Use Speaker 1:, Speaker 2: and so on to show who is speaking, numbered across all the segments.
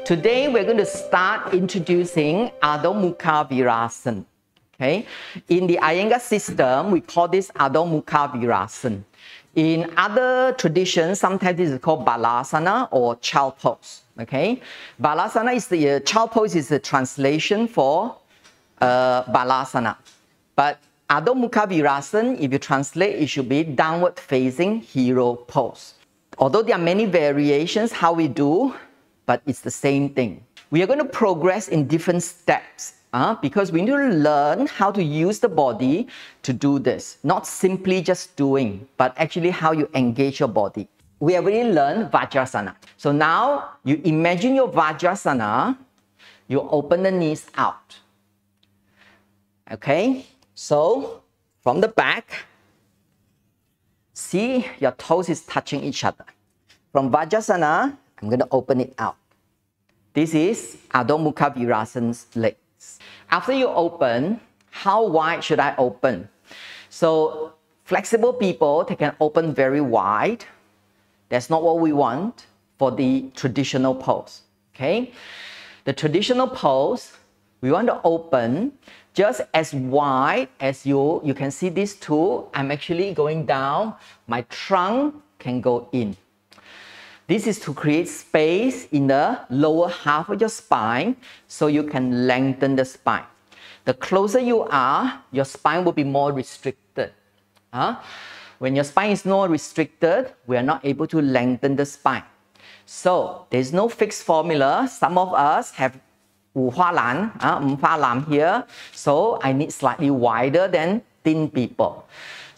Speaker 1: Today we're going to start introducing Adho Mukha Virasana. Okay? In the Iyengar system, we call this Adho Mukha Virasana. In other traditions, sometimes this is called Balasana or child pose. Okay? Balasana is the child pose is the translation for Balasana. But Adho Mukha Virasana, if you translate, it should be downward facing hero pose. Although there are many variations how we do, but it's the same thing. We are going to progress in different steps because we need to learn how to use the body to do this. Not simply just doing, but actually how you engage your body. We have already learned Vajrasana. So now you imagine your Vajrasana, you open the knees out. Okay, so from the back, see your toes is touching each other. From Vajrasana, I'm going to open it out. This is Adho Mukha Virasana's legs. After you open, how wide should I open? So flexible people, they can open very wide. That's not what we want for the traditional pose. Okay? The traditional pose, we want to open just as wide as you can see these two. I'm actually going down. My trunk can go in. This is to create space in the lower half of your spine so you can lengthen the spine. The closer you are, your spine will be more restricted. When your spine is more restricted, we are not able to lengthen the spine. So there's no fixed formula. Some of us have 五花腩 here, so I need slightly wider than thin people.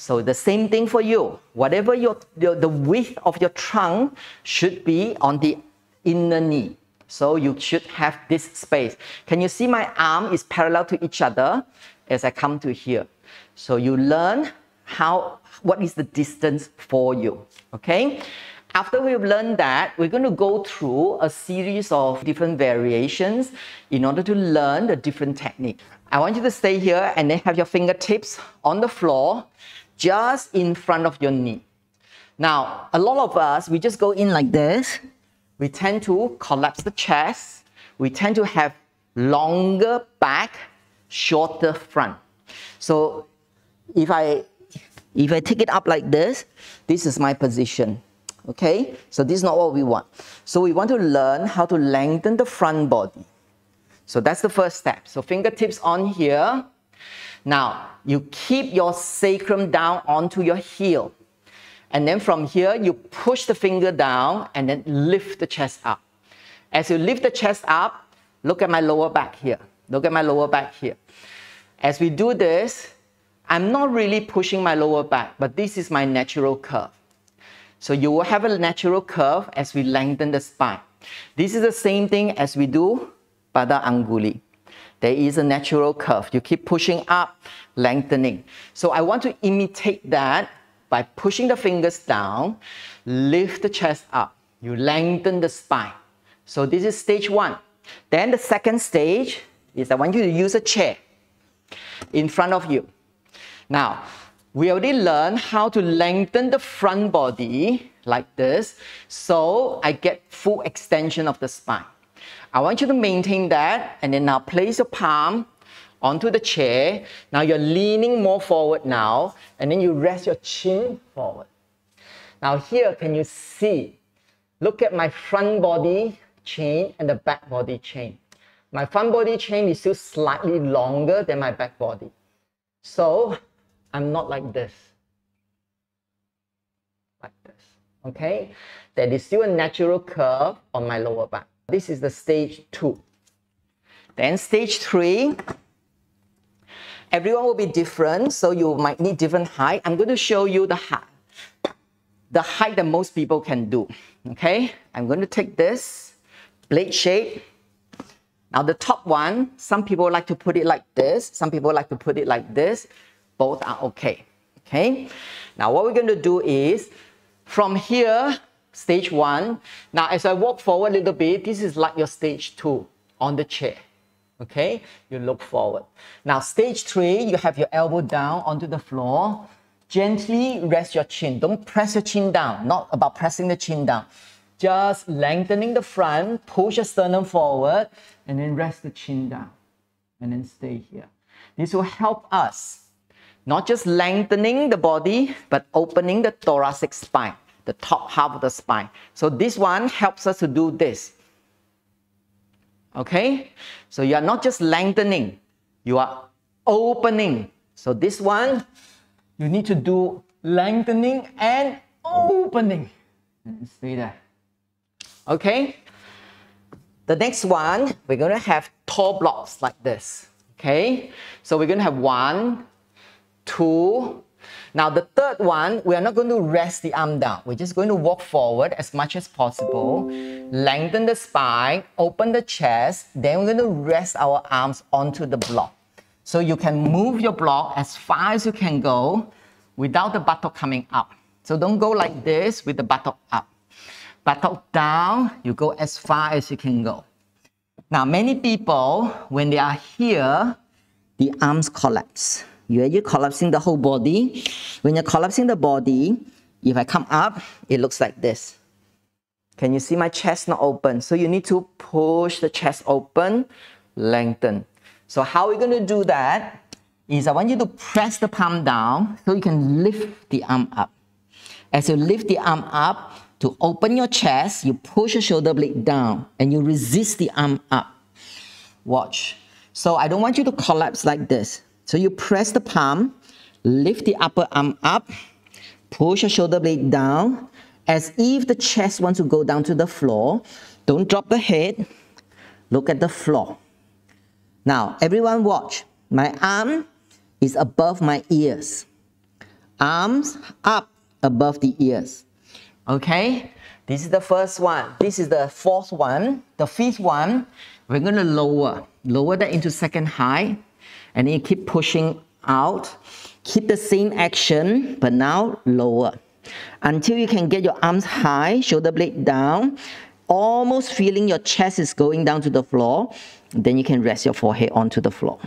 Speaker 1: So the same thing for you. Whatever the width of your trunk should be on the inner knee. So you should have this space. Can you see my arm is parallel to each other as I come to here? So you learn what is the distance for you. Okay? After we've learned that, we're going to go through a series of different variations in order to learn the different techniques. I want you to stay here and then have your fingertips on the floor just in front of your knee. Now, a lot of us, we just go in like this. We tend to collapse the chest. We tend to have longer back, shorter front. So if I take it up like this is my position. Okay, so this is not what we want. So we want to learn how to lengthen the front body. So that's the first step. So fingertips on here. Now, you keep your sacrum down onto your heel. And then from here, you push the finger down and then lift the chest up. As you lift the chest up, look at my lower back here. Look at my lower back here. As we do this, I'm not really pushing my lower back, but this is my natural curve. So you will have a natural curve as we lengthen the spine. This is the same thing as we do Pada Anguli. There is a natural curve. You keep pushing up, lengthening. So I want to imitate that by pushing the fingers down, lift the chest up. You lengthen the spine. So this is stage one. Then the second stage is I want you to use a chair in front of you. Now, we already learned how to lengthen the front body like this, so I get full extension of the spine. I want you to maintain that, and then now place your palm onto the chair. Now you're leaning more forward now, and then you rest your chin forward. Now here, can you see? Look at my front body chain and the back body chain. My front body chain is still slightly longer than my back body. So I'm not like this. Like this. Okay? There is still a natural curve on my lower back. This is the stage 2. Then stage 3. Everyone will be different, so you might need different height. I'm going to show you the height that most people can do. Okay? I'm going to take this blade shape. Now the top one, some people like to put it like this. Some people like to put it like this. Both are okay. Okay? Now what we're going to do is, from here, stage 1. Now as I walk forward a little bit, this is like your stage 2 on the chair. Okay? You look forward. Now stage 3, you have your elbow down onto the floor. Gently rest your chin. Don't press your chin down. Not about pressing the chin down. just lengthening the front, push the sternum forward, and then rest the chin down, and then stay here. This will help us not just lengthening the body, but opening the thoracic spine, the top half of the spine. So this one helps us to do this. Okay? So you are not just lengthening, you are opening. So this one, you need to do lengthening and opening. And stay there. Okay? The next one, we're going to have toe blocks like this. Okay? So we're going to have 1, 2. Now the third one, we are not going to rest the arm down. We're just going to walk forward as much as possible. Lengthen the spine, open the chest. Then we're going to rest our arms onto the block. So you can move your block as far as you can go without the buttock coming up. So don't go like this with the buttock up. Buttock down, you go as far as you can go. Now many people, when they are here, the arms collapse. You're collapsing the whole body. When you're collapsing the body, if I come up, it looks like this. Can you see my chest not open? So you need to push the chest open, lengthen. So how we're going to do that is I want you to press the palm down so you can lift the arm up. As you lift the arm up, to open your chest, you push your shoulder blade down and you resist the arm up. Watch. So I don't want you to collapse like this. So you press the palm, lift the upper arm up, push your shoulder blade down, as if the chest wants to go down to the floor. Don't drop the head. Look at the floor. Now, everyone watch. My arm is above my ears. Arms up above the ears. Okay? This is the first one. This is the fourth one. The fifth one, we're going to lower. Lower that into second height. And then you keep pushing out. Keep the same action, but now lower. Until you can get your arms high, shoulder blade down, almost feeling your chest is going down to the floor. Then you can rest your forehead onto the floor.